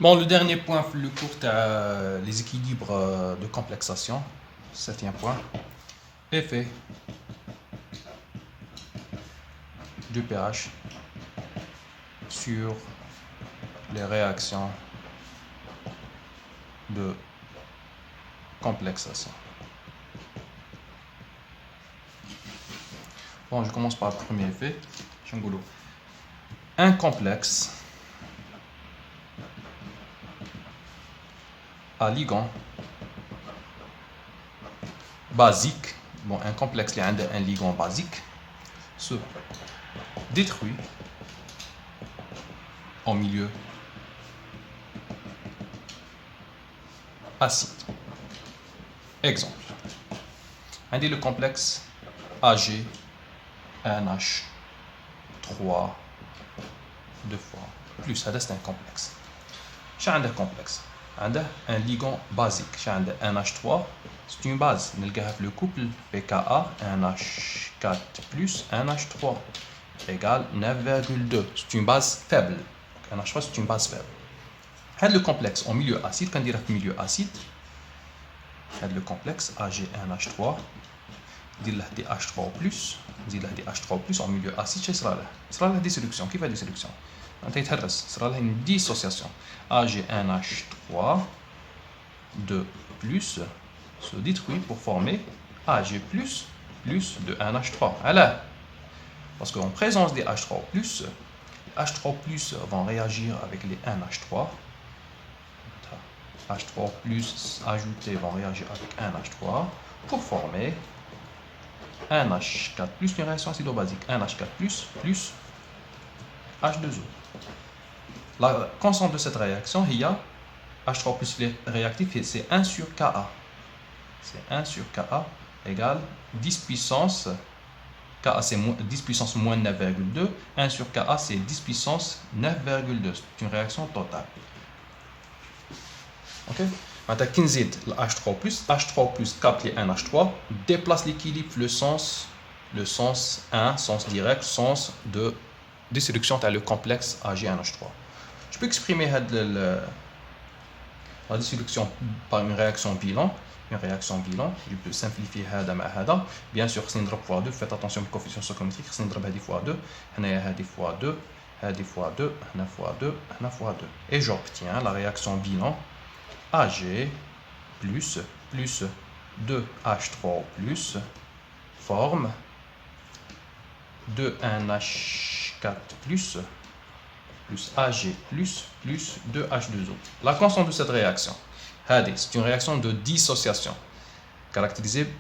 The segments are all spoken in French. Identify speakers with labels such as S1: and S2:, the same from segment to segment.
S1: Bon, le dernier point, le cours, les équilibres de complexation. Septième point. Effet du pH sur les réactions de complexation. Bon, je commence par le premier effet. Un complexe à ligand basique, bon, un complexe qui a un ligand basique se détruit en milieu acide. Exemple, le complexe AgNH3 deux fois plus, c'est un complexe. J'ai un complexe, un ligand basique, j'ai un NH3, c'est une base. Nous avons le couple pKa NH4 plus NH3 égale 9,2. C'est une base faible. NH3 c'est une base faible. Le complexe en milieu acide, quand on dit milieu acide, le complexe AgNH3, dit DH3 plus, en milieu acide, c'est la dissolution. Qui fait la dissolution? C'est une dissociation. AgNH3 de plus se détruit pour former Ag plus de NH3. Alors, parce qu'en présence des H3 plus vont réagir avec les NH3. H3 plus ajoutés vont réagir avec NH3 pour former NH4 plus, une réaction acido-basique. NH4 plus H2O. La constante de cette réaction, il y a H3 plus réactif, c'est 1 sur Ka. C'est 1 sur Ka égale 10 puissance. Ka c'est 10 puissance moins 9,2. 1 sur Ka c'est 10 puissance 9,2. C'est une réaction totale. Ok? Maintenant, H3 plus capte les NH3, déplace l'équilibre, le sens 1, sens direct, sens de dissolution dans le complexe AgNH3. Je peux exprimer la dissolution par une réaction bilan. Je peux simplifier هذا. Bien sûr, c'est une fois 2. Faites attention aux coefficients stoichiométriques. C'est une fois 2. fois 2. fois 2. fois 2. fois 2. Et j'obtiens la réaction bilan Ag plus 2H3 plus forme 2NH4 plus Ag plus 2H2O. La constante de cette réaction, c'est une réaction de dissociation caractérisée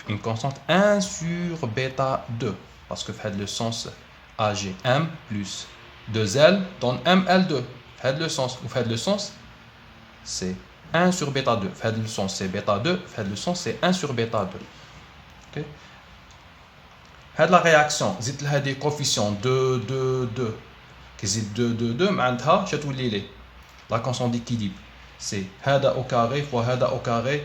S1: une constante 1 sur bêta 2 parce que fait le sens AgM plus 2L donne ML2. Fait le sens c'est 1 sur bêta 2. Fait le sens c'est bêta 2. Fait le sens c'est 1 sur bêta 2. Ok. La réaction, زدت لها des coefficients 2 2 2 qui زيد 2 2 2 معناتها شتولي لي la constante d'équilibre c'est هذا au carré fois هذا au carré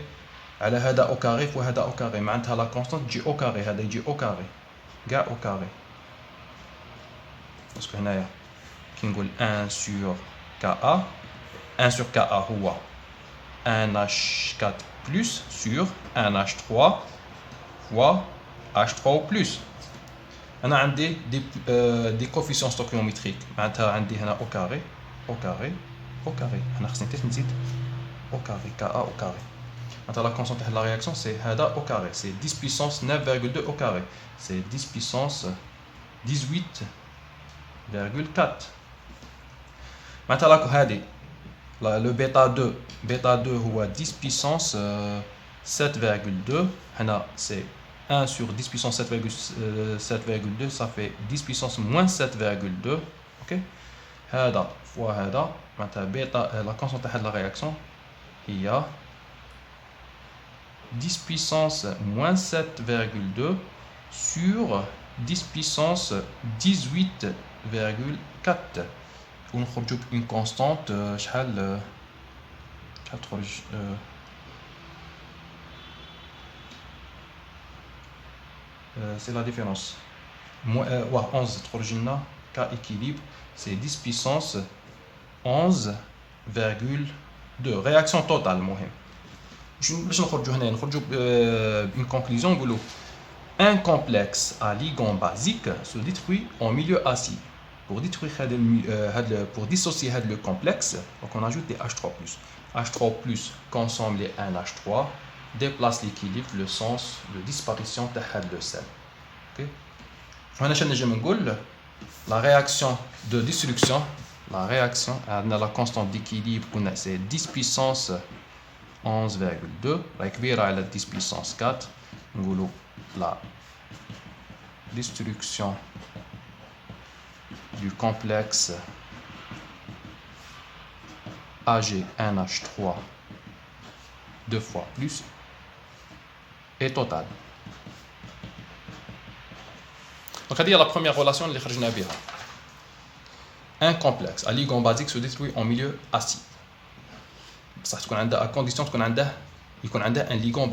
S1: على هذا au carré fois هذا au carré معناتها la constante تجي au carré هذا يجي au carré كاع au carré parce que هنايا كي نقول 1 sur Ka 1 sur Ka هو NH4 plus sur NH3 fois H3 plus. On a des coefficients stoichiométriques. معناتها عندي هنا au carré. أنا خصني حتى نزيد au carré Ka au carré. معناتها la constante de la réaction c'est هذا au carré. C'est 10 puissance 9,2 au carré. C'est 10 puissance 18,4. معناتها هذه le bêta 2 هو 10 puissance 7,2. هنا c'est 1 sur 10 puissance 7,2, ça fait 10 puissance moins 7,2. Ok. هذا fois هذا معناتها bêta la constante de la réaction il y a 10 puissance moins 7,2 sur 10 puissance 18,4. ونخرجوا une constante شحال تخرج c'est la différence 11 تخرج لنا K équilibre c'est 10 puissance 11 11,2 réaction totale مهم باش نخرجوا هنا نخرجوا une conclusion نقولوا un complexe à ligand basique se détruit en milieu acide. Pour détruire pour dissocier le complexe, donc on ajoute des H3+. H3+ consomme les NH3, déplace l'équilibre, le sens de disparition de le sel. Okay? La réaction de destruction, la réaction à la constante d'équilibre, c'est 10 puissance 11,2, la 10 puissance 4, la destruction du complexe AgNH3 deux fois plus est totale. Donc, c'est la première relation اللي خرجنا بها. Un complexe à ligand basique se détruit en milieu acide. Ça تكون عندها à condition يكون عندها un ligand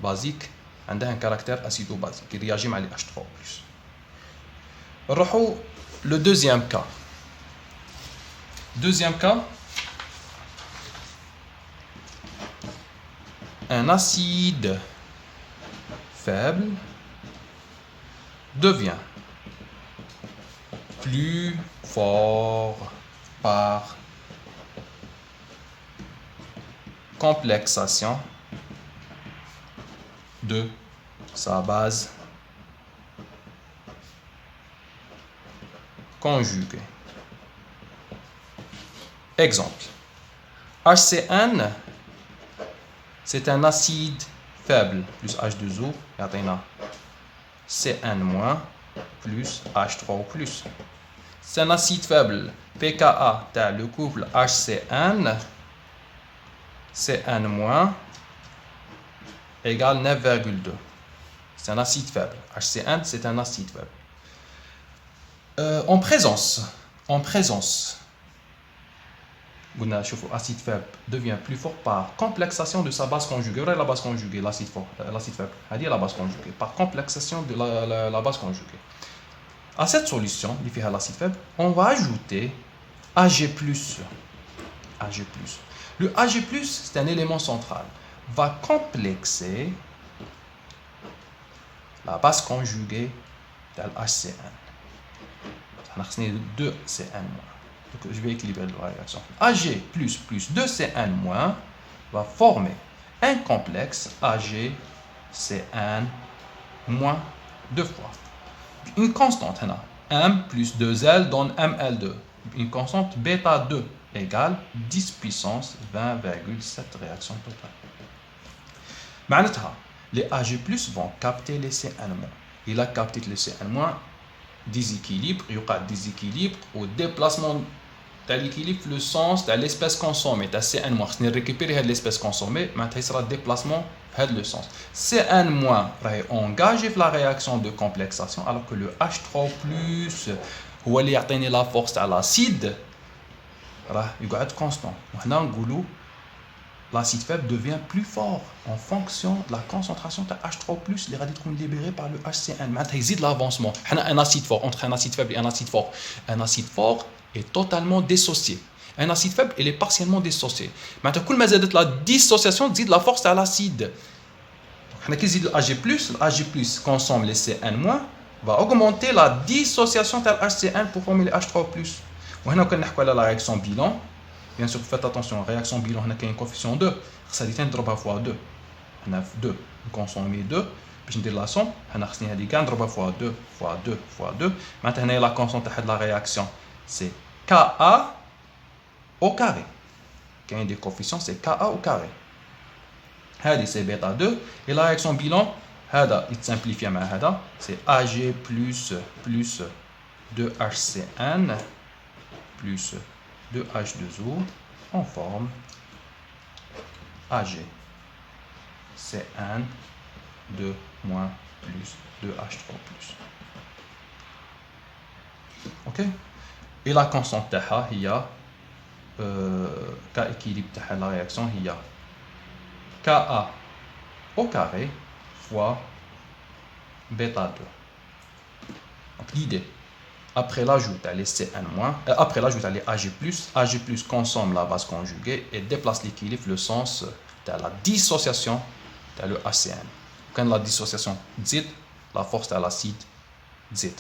S1: basique عندها un caractère acido-basique qui réagit مع les H3+. نروحوا le deuxième cas. Deuxième cas, un acide faible devient plus fort par complexation de sa base conjuguée. Exemple. HCN, c'est un acide faible plus H2O, CN- plus H3+. C'est un acide faible. pKa, le couple HCN, CN- égale 9,2. C'est un acide faible. HCN, c'est un acide faible. En présence, l'acide faible devient plus fort par complexation de sa base conjuguée. La base conjuguée, l'acide faible, c'est-à-dire la base conjuguée, par complexation de la base conjuguée. À cette solution, l'acide faible, on va ajouter Ag+. Le Ag+, c'est un élément central. Va complexer la base conjuguée de l'HCN. On a 2Cn-. Donc, je vais équilibrer la réaction. Ag++ 2Cn- va former un complexe AgCN- deux fois. Une constante, M plus 2L donne Ml2. Une constante bêta 2 égale 10 puissance 20,7 réaction totale. معناتها les Ag+ vont capter les Cn-. Il a capté les Cn-, déséquilibre, il y aura déséquilibre au déplacement de l'équilibre, le sens de l'espèce consommée, de Cn-. Si on récupère l'espèce consommée, il sera déplacement dans le sens. Cn- est engagé dans la réaction de complexation, alors que le H3+, هو اللي يعطيني la force à l'acide, il va être constant. Maintenant, l'acide faible devient plus fort en fonction de la concentration de H3+, les radicaux libérés par le HCN. Maintenant, il y a l'avancement. Un acide fort, entre un acide faible et un acide fort. Un acide fort est totalement dissocié. Un acide faible, il est partiellement dissocié. Maintenant, quand il la dissociation, il y a la force à l'acide. Quand il y a l'Ag+, consomme les Cn-, va augmenter la dissociation de HCN pour former les H3+. Et là, on a la réaction bilan. Bien sûr, faites attention, réaction bilan, on a un coefficient 2. Ça dit 3 fois 2. On a 2. On consomme 2. Puis on a la somme. On a 3 fois 2 fois 2 fois 2. Maintenant, la constante de la réaction, c'est Ka au carré. Quand il y a des coefficients, c'est Ka au carré. C'est bêta 2. Et la réaction bilan, il simplifie, c'est Ag plus 2HCN plus 2H2O, on forme Ag CN2- plus 2H3+. Ok? Et la constante تاعها هي كإكيليبر تاع la réaction هي Ka au carré fois bêta 2. Donc l'idée, Après l'ajout, tu as les CN-, après l'ajout, tu as les AG+, AG+, consomme la base conjuguée et déplace l'équilibre, le sens de la dissociation de le ACN. Quand la dissociation Z, la force de l'acide Z.